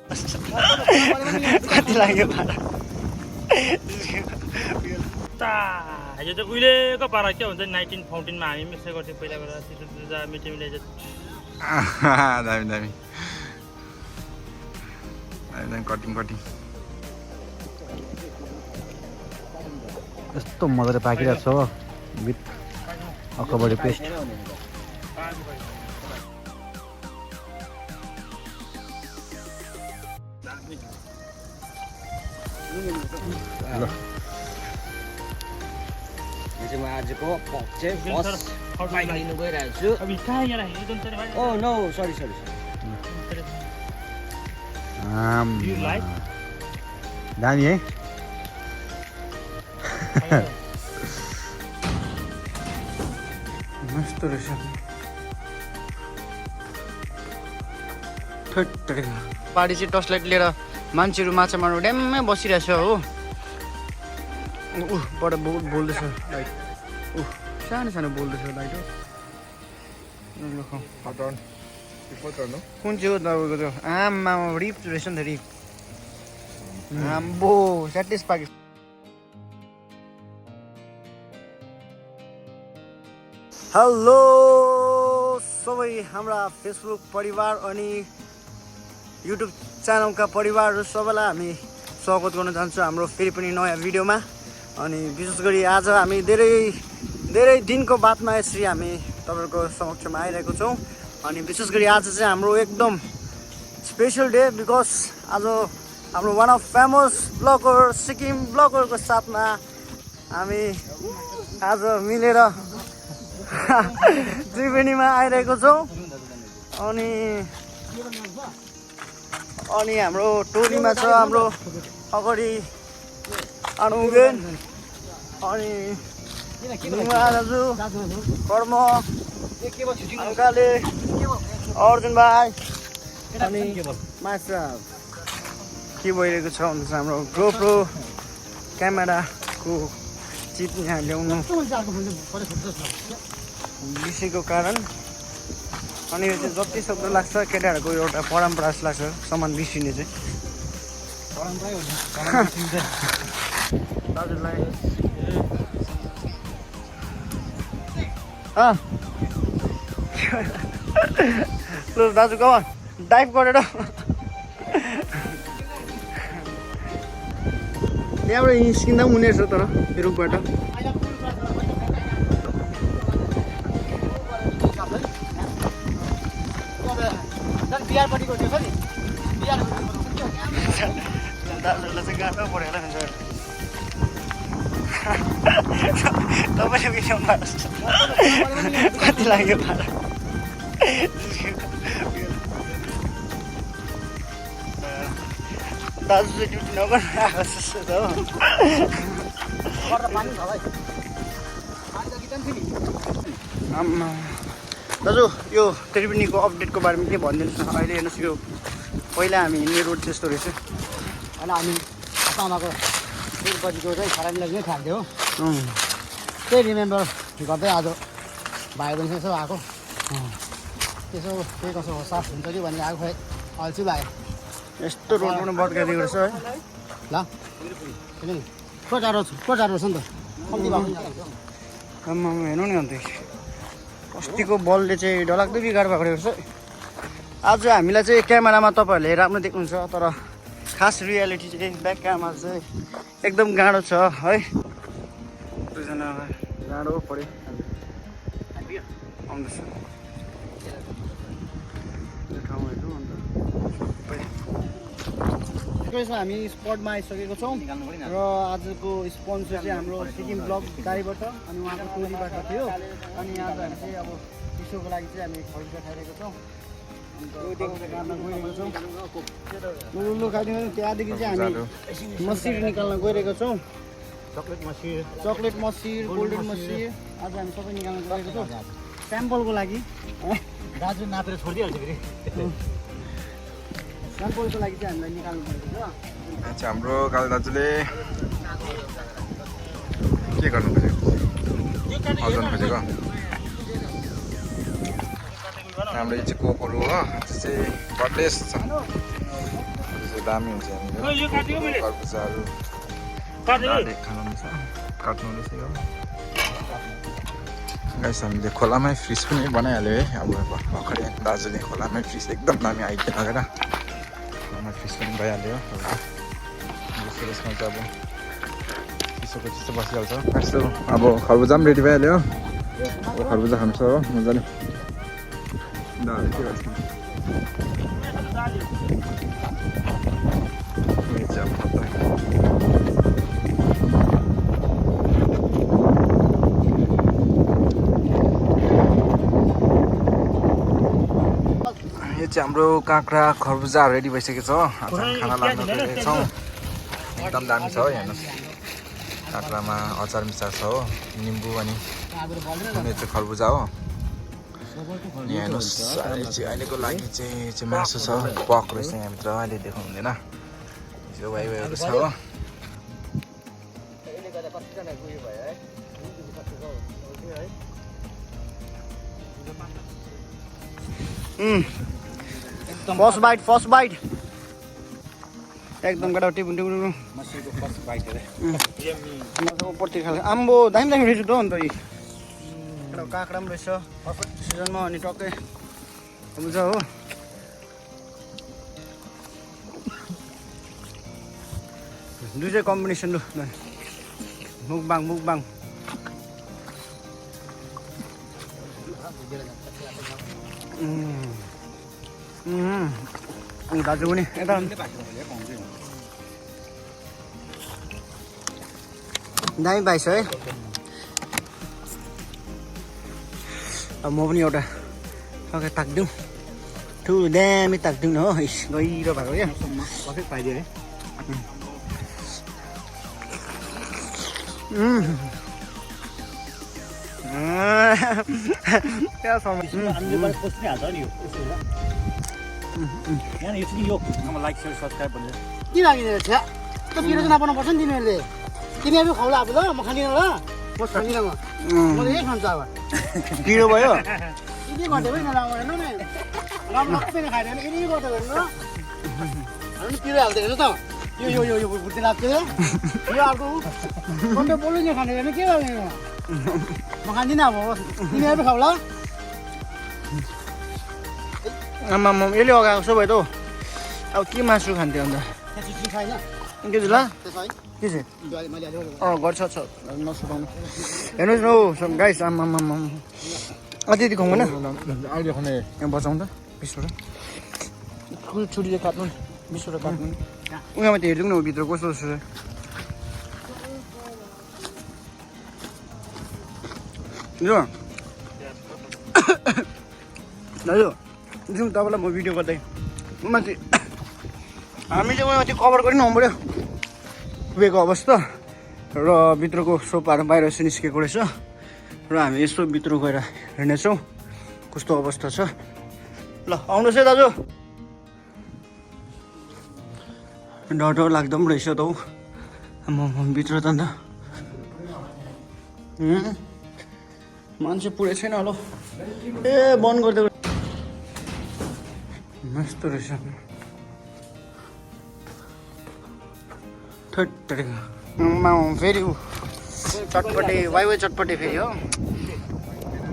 कति लाग्यो भाडा यो चाहिँ उहिलेको पारा के हुन्छ 19 फाउन्टेनमा हामी मिक्स गर्थ्यौँ पहिला बेला सिजा मिटिङले दामी दामी कटिङ यस्तो मजाले पाकिरहेको छ हो विथ अकबरी पेस्ट ल म आजको पक चाहिँ फर्स्ट बाइक लिनु गइरहेको छु अब कहाँ यहाँ हेर्नु त भाइ ओ नो सरी दामी है मस्तो रहेछ पार्टी चाहिँ टर्च लाइट लिएर मान्छेहरू माछा मार्नु ड्याममै बसिरहेछ हो बाट बोल्दैछ लाइट सानो सानो बोल्दैछ लाइट हो कुन चाहिँ हो तपाईँको त्यो आमा रिप रहेछ नि त रिप आम्बो स्याटिस पाके हेलो सबै हाम्रा फेसबुक परिवार अनि युट्युब च्यानलका परिवारहरू सबैलाई हामी स्वागत गर्न चाहन्छौँ हाम्रो फेरि पनि नयाँ भिडियोमा अनि विशेष गरी आज हामी धेरै दिनको बादमा यसरी हामी तपाईँहरूको समक्षमा आइरहेको छौँ अनि विशेष गरी आज चाहिँ हाम्रो एकदम स्पेसल डे बिकज आज हाम्रो one of famous blogger Sikkim ब्लगरको साथमा हामी आज मिलेर त्रिवेणीमा आइरहेको छौँ अनि हाम्रो टोलीमा छ हाम्रो अगाडि अनुगेन अनि दाजु कर्म अङ्काले अर्जुन भाइ अनि माछा के भइरहेको छ भन्दा चाहिँ हाम्रो गोप्रो क्यामेराको चिज यहाँ ल्याउनु बिर्सेको कारण अनि यो चाहिँ जति सक्दो लाग्छ केटाहरूको एउटा परम्परा जस्तो लाग्छ सामान बिर्सिने चाहिँ दाजुलाई ल दाजु कमान डाइभ गरेर यहाँबाट निस्किँदा पनि हुने रहेछ तर रुखबाट दाजुहरूलाई चाहिँ गाह्रो परेर हुन्छ तपाईँले बिर्याउनु कति लाग्यो भाडा दाजु चाहिँ ड्युटी नगर्नु आएको जस्तो त हो दाजु यो त्रिवेणीको अपडेटको बारेमा के भनिदिनुहोस् न अहिले हेर्नुहोस् यो पहिला हामी हिँड्ने रोड त्यस्तो रहेछ होइन हामी आमाको 1 बजीको चाहिँ खराबीलाई नै खान्थ्यो हो त्यही रिमेम्बर गर्दै आज भाइ बहिनी यसो आएको त्यसो के कसो हो साफ हुन्छ कि भन्ने आएको खोइ अल्छी लाग्यो यस्तो रोड पनि बदकाइदिएको रहेछ है ल किनभने प्रचार छ नि त कम्ती भएको आम्मा हेर्नु नि अन्त अस्तिको बलले चाहिँ डरलाग्दो बिगार भएको रहेछ आज हामीलाई चाहिँ क्यामेरामा तपाईँहरूले राम्रो देख्नुहुन्छ तर खास रियालिटी चाहिँ ब्याक क्यामेरा चाहिँ एकदम गाह्रो छ है दुईजना गाह्रो पऱ्यो आउँदैछ यो ठाउँ हेर्नु अन्त हामी स्पटमा आइसकेको छौँ र आजको स्पोन्सर चाहिँ हाम्रो सिक्किम ब्लग गाडीबाट अनि उहाँको टोलीबाट थियो अनि आज हामी चाहिँ अब चिसोको लागि चाहिँ हामी खरिदा खाइरहेको छौँ त्यहाँदेखि चाहिँ हामी मसिर निकाल्न गइरहेको छौँ चक्लेट मसिर गोल्डन मसिर आज हामी सबै निकाल्न गइरहेको छौँ स्याम्पलको लागि दाजु नापेर छोडिदिइहाल्छ फेरि स्याम्पलको लागि चाहिँ हामीलाई निकाल्नु परेको छ हाम्रो काल दाजुले के गर्नु खोजेको हजाउनु खोजेको हाम्रो यो चाहिँ कोकहरू हो त्यो चाहिँ बटलेस छ दामी हुन्छ हामीले यो काटेको मैले खरबुजाहरू काटेको खानु मिल्छ काट्नु रहेछ यो गाइस हामीले खोलामै फ्रिज पनि बनाइहाल्यो है अब भर्खरै दार्जिलिङ खोलामै फ्रिज एकदम दामी आइदियो लगेर खोलामै फ्रिज पनि भइहाल्यो यसमा चाहिँ अब चिसोको चिसो बसिहाल्छ यस्तो अब खरबुजा पनि रेडी भइहाल्यो अब खरबुजा खान्छ हो मजाले दाले के गर्छ यो चाहिँ हाम्रो काँक्रा खरबुजा रेडी भइसकेको छ खाना लाग्न गइरहेको छौँ एकदम दामी छ हो हेर्नुहोस् काँक्रामा अचार मिसाएको छ हो निम्बु अनि यो चाहिँ खरबुजा हो अनि हेर्नुहोस् अहिलेको लागि चाहिँ मासु छ पक रहेछ यहाँभित्र अहिले देख्नु हुँदैन यो वाइवाईहरू छ हो फर्स्ट बाइट एकदम गडा टिपुन उपरतिर खाले आम्बो दामी दामी रहेछ त अन्त एउटा काँक्रा पनि रहेछ सिजनमा अनि टक्कै हुन्छ हो दुईटै कम्बिनेसन लु मुकबाङ दाजु पनि यता दामी पाइछ है अब म पनि एउटा सके ताक्दिउँ ठुलो दामी ताक्दिउँ न हो गहिरो भएको क्या कसै पाइदियो है क्या समय लाइक सेयर सब्सक्राइब भनेर किन राखिदिएर छ त पिरो चाहिँ नपाउनु पर्छ नि तिमीहरूले तिमीहरू खाउला अब ल म खाँदिनँ ल म खाँदिनँ म यही खान्छ अब पिरो भयो यदि घट्यो भने हेर्नु न राम्रो पनि खाएर यदि घट्यो भने ल हामी पिरो हाल्दै हेर्नु त यो यो यो बुद्धि लाग्छ यो अर्को अन्त बोल्नु नि खाने भने के गर्ने म खाँदिनँ अब तिमीहरू खाउला आमा यसले अगाएको छ भयो त अब के मासु खान्थ्यो अन्त के ल के चाहिँ गर्छ नसुकाउनु हेर्नुहोस् न हौ गाइस आमा अति खुवाउँ होइन अहिले खाने यहाँ बचाउँ त 20वटा छुरीले काट्नु नि 20वटा काट्नु नि उहाँ माथि हेरिदिउँ न भित्र कस्तो छ यो दाजु जाउँ तपाईँलाई म भिडियो गर्दै माथि हामी चाहिँ उहाँ माथि कभर गरि नहुँ पऱ्यो पुगेको अवस्था र भित्रको सोफाहरू बाहिर यसो निस्केको रहेछ र हामी यसो भित्र गएर हेर्नेछौँ कस्तो अवस्था छ ल आउनुहोस् है दाजु डर लाग्दो पनि रहेछ त हौ म भित्र त अन्त मान्छे पुरै छैन होला ए बन्द गरिदिएको मस्तो रहेछ फेरि ऊ चटपटे वाइवाई चटपटे फेरि हो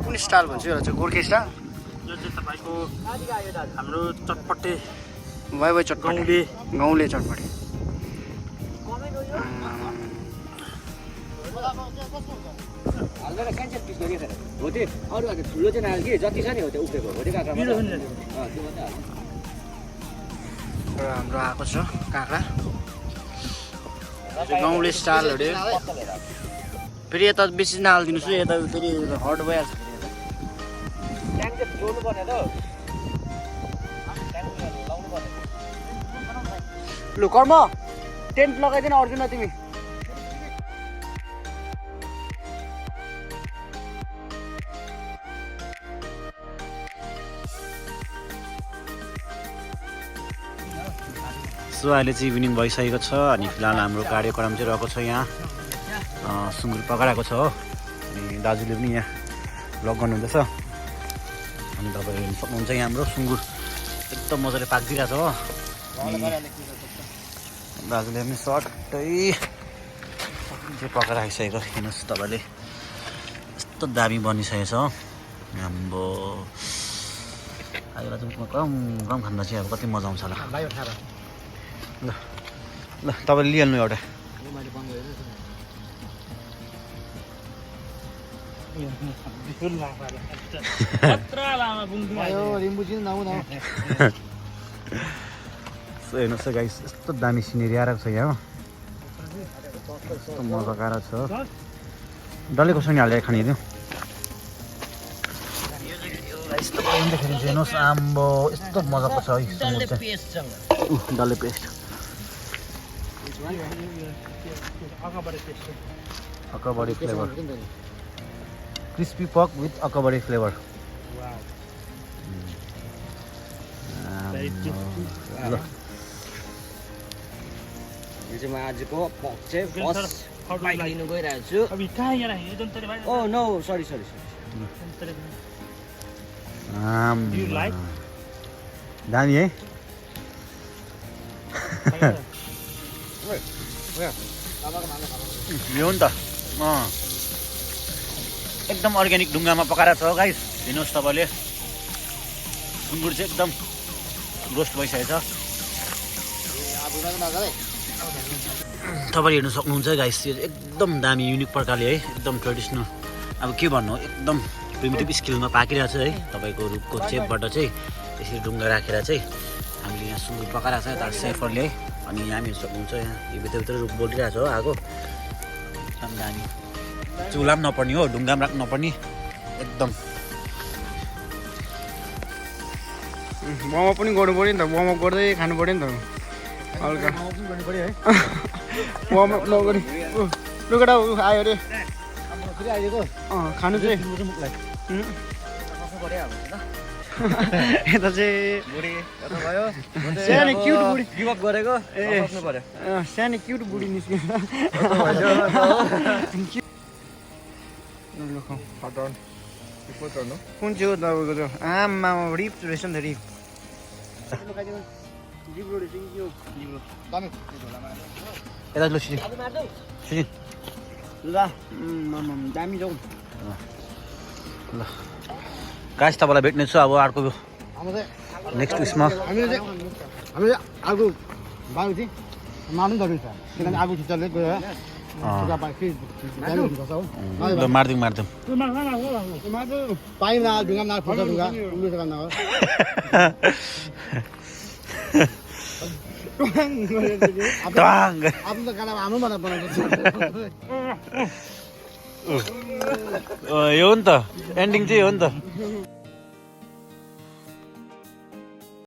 कुन स्टाइल भन्छ यो चाहिँ गोर्खे स्टाइल यो चाहिँ तपाईँको हाम्रो चटपटे वाइवाई चटपटे गाउँले चटपटे हो त्यो अरू ठुलो चाहिँ नहाल कि जति छ नि हो त्यो उब्रेको हो त्यो काँक्रा हाम्रो आएको छ काँक्रा गाउँले स्टाइलहरू फेरि यता बेसी नहालिदिनुहोस् है यता फेरि हट भइहाल्छ लु कर्म टेन्ट लगाइदिन अर्जुन तिमी सो अहिले चाहिँ इभिनिङ भइसकेको छ अनि फिलहाल हाम्रो कार्यक्रम चाहिँ रहेको छ यहाँ सुँगुर पकाएको छ हो अनि दाजुले पनि यहाँ भ्लग गर्नुहुँदैछ अनि तपाईँहरू हेर्नु सक्नुहुन्छ यहाँ हाम्रो सुँगुर एकदम मजाले पाकिदिरहेको छ हो दाजुले पनि सट्टै पकाएर राखिसकेको हेर्नुहोस् तपाईँले यस्तो दामी बनिसकेको छ हाम्रो आजलाई चाहिँ कम कम खाँदा चाहिँ अब कति मजा आउँछ होला भाइ उठाएर ल ल तपाईँले लिइहाल्नु एउटा मैले बन्द गरेँ आयो रिम्बु चिन नौ नौ हेर्नुहोस् त गाइस यस्तो दामी सिनेरी आएको छ यहाँ हो यस्तो मजाको आएको छ डल्ले खोर्सानी हालेर खाने थियो यस्तो हेर्दाखेरि चाहिँ हेर्नुहोस् आम्बो यस्तो मजाको छ है सुँगुर चाहिँ डल्ले paste Akbari flavour crispy pork with Akbari flavour ल यो चाहिँ म आजको पक चाहिँ फर्स्ट बाइक लिनु गइरहेको छु ओ नो सरी दामी है यो हो नि त एकदम अर्ग्यानिक ढुङ्गामा पकाएर छ गाइस हेर्नुहोस् तपाईँले सुँगुर चाहिँ एकदम रोस्ट भइसकेको छ तपाईँले हेर्नु सक्नुहुन्छ गाइस यो एकदम दामी युनिक प्रकारले है एकदम ट्रेडिसनल अब के भन्नु एकदम प्रिमिटिभ स्किलमा पाकिरहेको छ है तपाईँको रुखको चेपबाट चाहिँ त्यसरी ढुङ्गा राखेर चाहिँ हामीले यहाँ सुँगुर पकाइरहेको छ यता सेफरले है अनि यहाँनिर सक्नुहुन्छ यहाँ यो भित्रभित्र रुख बोलिरहेको छ हो आगो एकदम दामी चुला पनि नपर्ने हो ढुङ्गा पनि राख्नु नपर्ने एकदम वार्मअप पनि गर्नु पऱ्यो नि त वार्मअप गर्दै खानु पऱ्यो नि त हल्का वार्मअप नगरी लुगाटा आयो अरे खानु चाहिँ यता चाहिँ सानो क्युट बुढी गिभअप गरेको सानो क्युट बुढी निस्क्यो कुन चाहिँ हो तपाईँको त्यो आमा रिप रहेछ नि त रिप यता लु सुजिन ल दामी जाउँ ल गाइस तपाईँलाई भेट्ने छु अब अर्को नेक्स्ट उयसमा हामीले आगो बाल्नु चाहिँ मार्नु पनि जरुरी छ किनभने आगो खिच्चाले गयो ल मारिदिउँ पाइम ढुङ्गा न फुल्छ ढुङ्गा उम्लिन्छ गर्न हो आफ्नो त गाडा हाम्रो बनाएको यो हो नि त एन्डिङ चाहिँ हो नि त